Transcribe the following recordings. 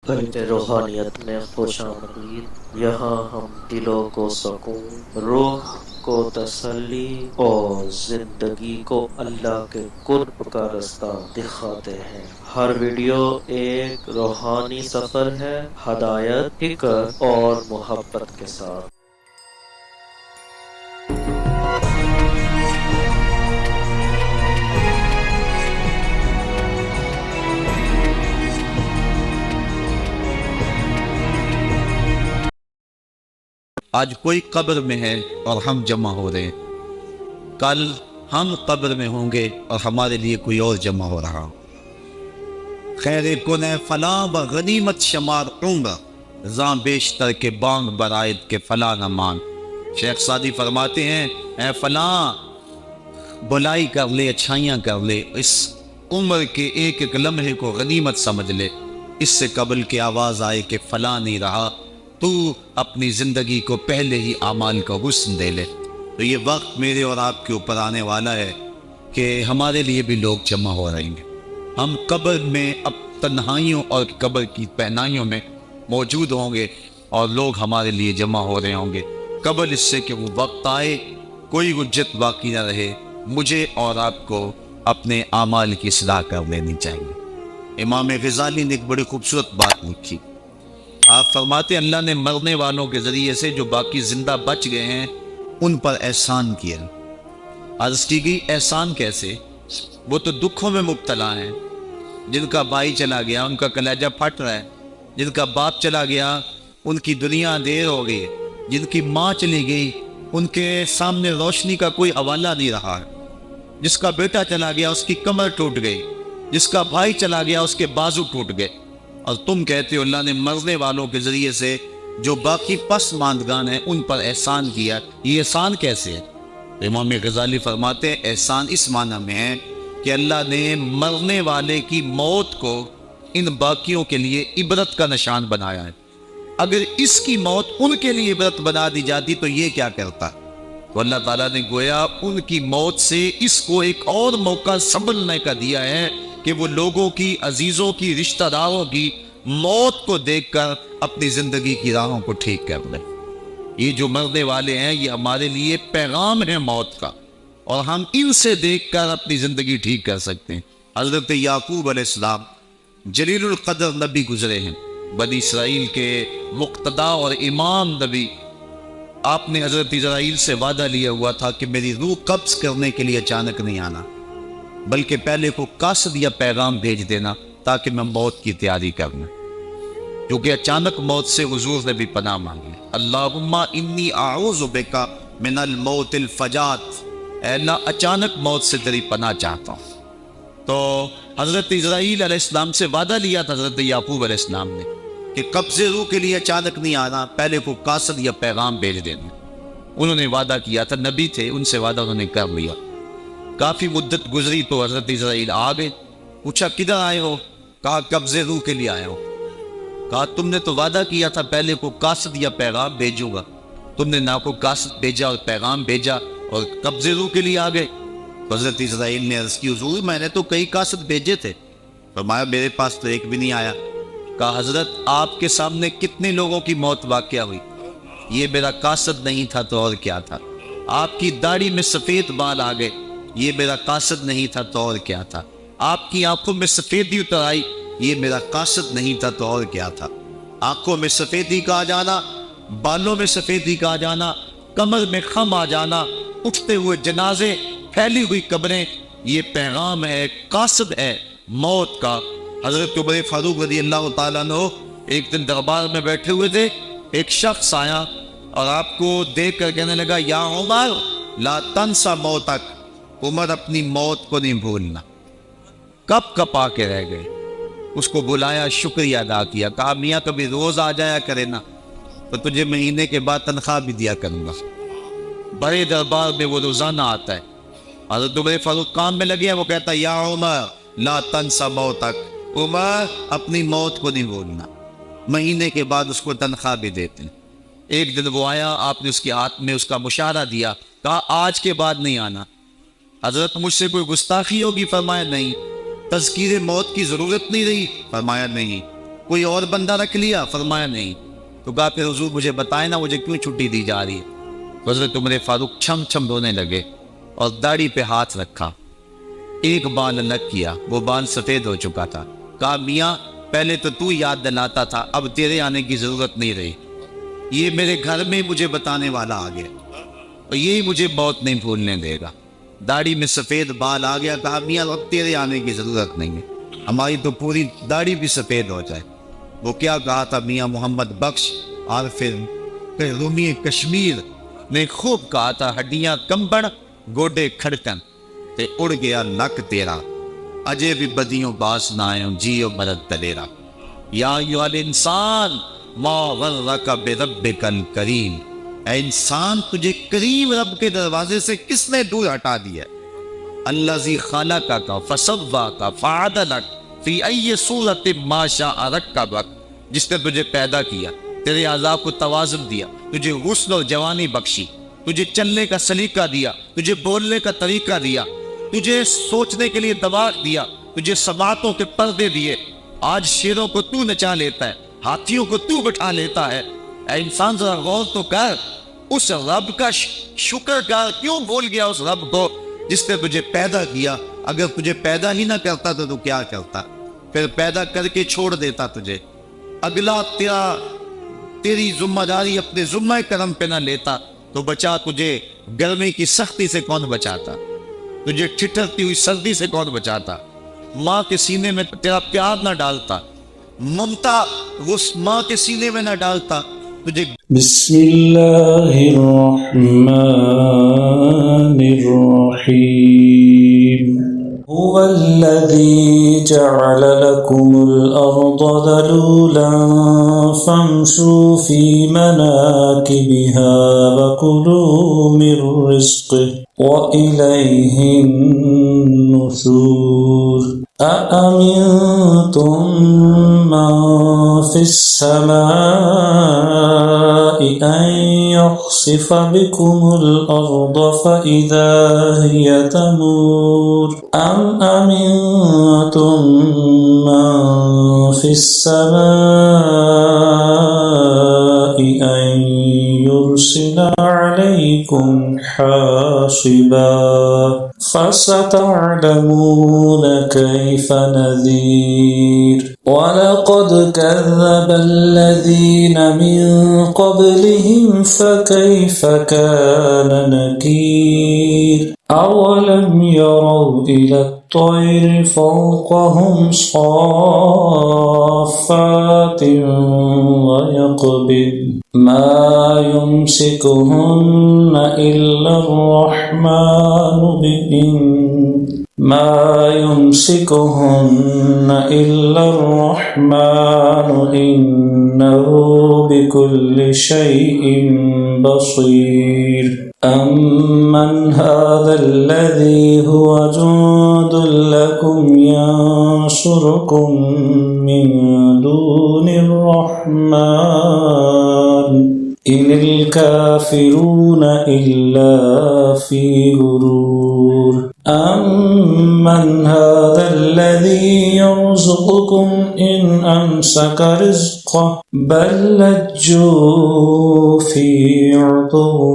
قلب روحانیت میں خوش آمدید۔ یہاں ہم دلوں کو سکون، روح کو تسلی اور زندگی کو اللہ کے قرب کا رستہ دکھاتے ہیں۔ ہر ویڈیو ایک روحانی سفر ہے، ہدایت، فکر اور محبت کے ساتھ۔ آج کوئی قبر میں ہے اور ہم جمع ہو رہے ہیں، کل ہم قبر میں ہوں گے اور ہمارے لیے کوئی اور جمع ہو رہا۔ خیر کن فلاں بغنیمت شمار عمر، زاں بیشتر کے بانگ برائد کے فلاں نہ مان۔ شیخ سعدی فرماتے ہیں اے فلاں بلائی کر لے، اچھائیاں کر لے، اس عمر کے ایک ایک لمحے کو غنیمت سمجھ لے، اس سے قبل کی آواز آئے کہ فلاں نہیں رہا، تو اپنی زندگی کو پہلے ہی اعمال کا حسن دے لے۔ تو یہ وقت میرے اور آپ کے اوپر آنے والا ہے کہ ہمارے لیے بھی لوگ جمع ہو رہیں گے۔ ہم قبر میں اب تنہائیوں اور قبر کی پہنائیوں میں موجود ہوں گے اور لوگ ہمارے لیے جمع ہو رہے ہوں گے قبل اس سے کہ وہ وقت آئے، کوئی حجت باقی نہ رہے۔ مجھے اور آپ کو اپنے اعمال کی اصلاح کر لینی چاہیے۔ امام غزالی نے ایک بڑی خوبصورت بات لکھی۔ آپ فرماتے ہیں اللہ نے مرنے والوں کے ذریعے سے جو باقی زندہ بچ گئے ہیں ان پر احسان کیا۔ عرض کی گئی احسان کیسے؟ وہ تو دکھوں میں مبتلا ہیں، جن کا بھائی چلا گیا ان کا کلیجہ پھٹ رہا ہے، جن کا باپ چلا گیا ان کی دنیا اندھیر ہو گئی، جن کی ماں چلی گئی ان کے سامنے روشنی کا کوئی حوالہ نہیں رہا ہے، جس کا بیٹا چلا گیا اس کی کمر ٹوٹ گئی، جس کا بھائی چلا گیا اس کے بازو ٹوٹ گئے، اور تم کہتے ہو اللہ نے مرنے والوں کے ذریعے سے جو باقی پس ماندگان ہیں ان پر احسان کیا۔ یہ احسان کیسے ہے؟ امام غزالی فرماتے ہیں احسان اس معنی میں ہے کہ اللہ نے مرنے والے کی موت کو ان باقیوں کے لیے عبرت کا نشان بنایا ہے۔ اگر اس کی موت ان کے لیے عبرت بنا دی جاتی تو یہ کیا کرتا؟ تو اللہ تعالیٰ نے گویا ان کی موت سے اس کو ایک اور موقع سنبھلنے کا دیا ہے کہ وہ لوگوں کی، عزیزوں کی، رشتہ داروں کی موت کو دیکھ کر اپنی زندگی کی راہوں کو ٹھیک کر لیں۔ یہ جو مرنے والے ہیں یہ ہمارے لیے پیغام ہے موت کا، اور ہم ان سے دیکھ کر اپنی زندگی ٹھیک کر سکتے ہیں۔ حضرت یعقوب علیہ السلام جلیل القدر نبی گزرے ہیں، بنی اسرائیل کے مقتدا اور امام نبی۔ آپ نے حضرت اسرائیل سے وعدہ لیا ہوا تھا کہ میری روح قبض کرنے کے لیے اچانک نہیں آنا، بلکہ پہلے کو قاصد یا پیغام بھیج دینا تاکہ میں موت کی تیاری کروں، کیونکہ اچانک موت سے حضور نے بھی پناہ مانگی۔ اللہم انی اعوذ بک من الموت الفجات، اے اللہ اچانک موت سے تیری پناہ چاہتا ہوں۔ تو حضرت اسرائیل علیہ السلام سے وعدہ لیا تھا حضرت یعقوب علیہ السلام نے کہ قبض روح کے لیے اچانک نہیں آنا، پہلے کو قاصد یا پیغام بھیج دینا۔ انہوں نے وعدہ کیا تھا، نبی تھے، ان سے وعدہ انہوں نے کر لیا۔ کافی مدت گزری تو حضرت اسرائیل آ گئے، پوچھا کدھر آئے ہو؟ کہا قبض روح کے لیے آئے ہو۔ کہا تم نے تو وعدہ کیا تھا پہلے کو قاصد یا پیغام بھیجوں گا، تم نے نہ کو قاصد بھیجا اور پیغام بھیجا اور قبض روح کے لیے آ گئے۔ حضرت اسرائیل نے عرض کی حضور میں نے تو کئی قاصد بھیجے تھے، فرمایا میرے پاس تو ایک بھی نہیں آیا۔ کہا حضرت آپ کے سامنے کتنے لوگوں کی موت واقع ہوئی، یہ میرا قاصد نہیں تھا تو اور کیا تھا۔ آپ کی داڑھی میں سفید بال آ گئے، یہ میرا قاصد نہیں تھا تو اور کیا تھا۔ آپ کی آنکھوں میں سفیدی اتر آئی، یہ میرا قاصد نہیں تھا تو اور کیا تھا۔ آنکھوں میں سفیدی کا آ جانا، بالوں میں سفیدی کا آ جانا، کمر میں خم آ جانا، اٹھتے ہوئے جنازے، پھیلی ہوئی قبریں، یہ پیغام ہے، قاصد ہے موت کا۔ حضرت عمر فاروق رضی اللہ تعالیٰ عنہ ایک دن دربار میں بیٹھے ہوئے تھے، ایک شخص آیا اور آپ کو دیکھ کر کہنے لگا یا عمر لا تنسا موتک، عمر اپنی موت کو نہیں بھولنا۔ کب کپا کے رہ گئے، اس کو بلایا، شکریہ ادا کیا، کہا میاں کبھی روز آ جایا کرے نا تو تجھے مہینے کے بعد تنخواہ بھی دیا کروں گا۔ بڑے دربار میں وہ روزانہ آتا ہے، حضرت عمر فاروق کام میں لگے ہیں، وہ کہتا ہے یا عمر لا تنسا موتک، عمر اپنی موت کو نہیں بھولنا۔ مہینے کے بعد اس کو تنخواہ بھی دیتے ہیں۔ ایک دن وہ آیا، آپ نے اس کے ہاتھ میں اس کا مشارہ دیا، کہا آج کے بعد نہیں آنا۔ حضرت مجھ سے کوئی گستاخی ہوگی؟ فرمایا نہیں۔ تذکیر موت کی ضرورت نہیں رہی؟ فرمایا نہیں۔ کوئی اور بندہ رکھ لیا؟ فرمایا نہیں۔ تو کہا پھر حضور مجھے بتائیں نا مجھے کیوں چھٹی دی جا رہی ہے؟ حضرت عمر فاروق چھم چھم رونے لگے اور داڑھی پہ ہاتھ رکھا، ایک بال الگ کیا، وہ بال سفید ہو چکا تھا۔ کہا میاں پہلے تو یاد دلاتا تھا، اب تیرے آنے کی ضرورت نہیں رہی، یہ میرے گھر میں مجھے بتانے والا آ گیا اور یہی مجھے بہت نہیں بھولنے دے گا۔ داڑھی میں سفید بال آ گیا، کہا میاں اب تیرے آنے کی ضرورت نہیں ہے، ہماری تو پوری داڑھی بھی سفید ہو جائے۔ وہ کیا کہا تھا میاں محمد بخش عارف رومی کشمیر نے خوب کہا تھا، ہڈیاں کمبڑ گوڈے کھڑکن تے اڑ گیا نک تیرا، اجے بھی بدیوں باس نہ آئیں جیو مرد دلیرا۔ یا ایھا الانسان ما غرک بربک الکریم، اے انسان تجھے کریم رب کے دروازے سے کس نے دور ہٹا دیا؟ الذی خلقک فسواک فعدلک فی ای صورت ما شاء رکبک، جس نے تجھے پیدا کیا، تیرے اعضاء کو توازن دیا، تجھے غسل اور جوانی بخشی، تجھے چلنے کا سلیقہ دیا، تجھے بولنے کا طریقہ دیا، تجھے سوچنے کے لیے دماغ دیا، تجھے سماعتوں کے پردے دیے۔ آج شیروں کو تو نچا لیتا ہے، ہاتھیوں کو تو بٹھا لیتا ہے۔ اے انسان ذرا غور تو کر، اس رب کا شکر کر، کیوں بھول گیا اس رب کو جس نے تجھے پیدا کیا؟ اگر تجھے پیدا ہی نہ کرتا تو کیا کرتا؟ پھر پیدا کر کے چھوڑ دیتا تجھے، اگلا تیری ذمہ داری اپنے ذمہ کرم پہ نہ لیتا تو بچا تجھے گرمی کی سختی سے کون بچاتا؟ تجھے ٹھٹھرتی ہوئی سردی سے کون بچاتا؟ ماں کے سینے میں تیرا پیار نہ ڈالتا، ممتا اس ماں کے سینے میں نہ ڈالتا تجھے۔ بسم اللہ الرحمن الرحیم۔ هو الذي جعل لكم الأرض ذلولا فامشوا في مناكبها وكلوا من رزقه وإليه النشور۔ أأمنتم من في السماء أن يخسف بكم الأرض فإذا هي تمور أم أمنتم من في السماء أن يرسل عليكم حاصبا فستعلمون كيف نذير۔ ولقد كذب الذين من قبلهم فكيف كان نكير۔ أولم يروا إلى الطير فوقهم صافات ويقبض ما يمسكهن إلا الرحمن إنه بكل شيء بصير۔ أمن هذا الذي هو جند لكم ينصركم من دون الرحمن إن الكافرون إلا في غرور۔ أمن هذا الذي يرزقكم إن أمسك رزقه بل لجوا في عتو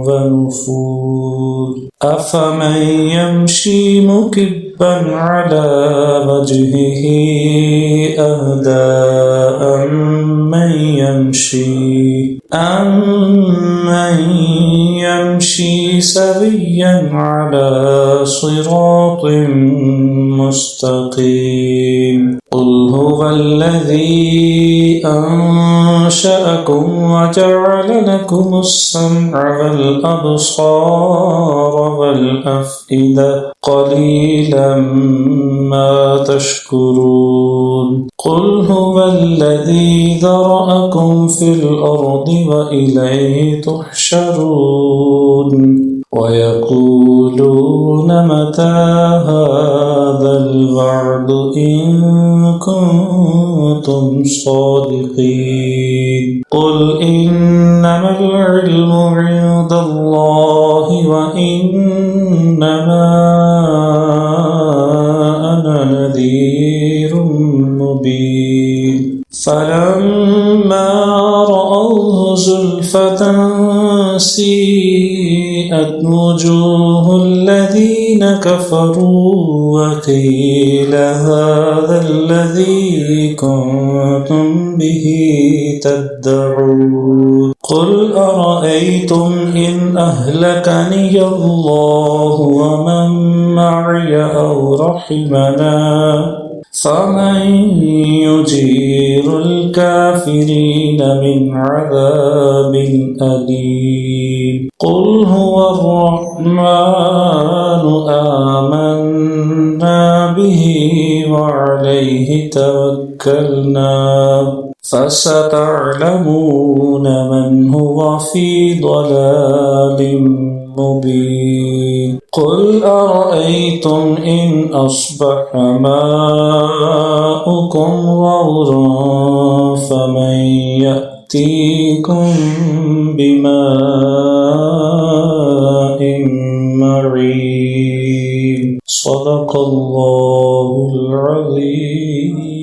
ونفور۔ أفمن يمشي مكبا على وجهه أهدى أمن يمشي سويا على صراط مستقيم۔ قل هو الذي أنشأكم وجعل لكم السمع والأبصار والأفئدة قليلا ما تشكرون۔ قل هو الذي ذرأكم في الأرض وإليه تحشرون۔ ويقولون متى هذا الوعد إن كنتم صادقين۔ قل إنما العلم عند الله وإنما أنا نذير مبين۔ فلما رأوه زلفة سيئت وجوه الذين كفروا وقيل هذا الذي كنتم به تدعون قل أرأيتم إن أهلكني الله ومن معي أو رحمنا فمن يجير الكافرين من عذاب أليم قل هو الرحمن آمنا به وعليه توكلنا فستعلمون من هو في ضلال مبين قل أرأيتم إن أصبح ماؤكم غورا فمن يأتيكم بماء معين صدق الله العظيم.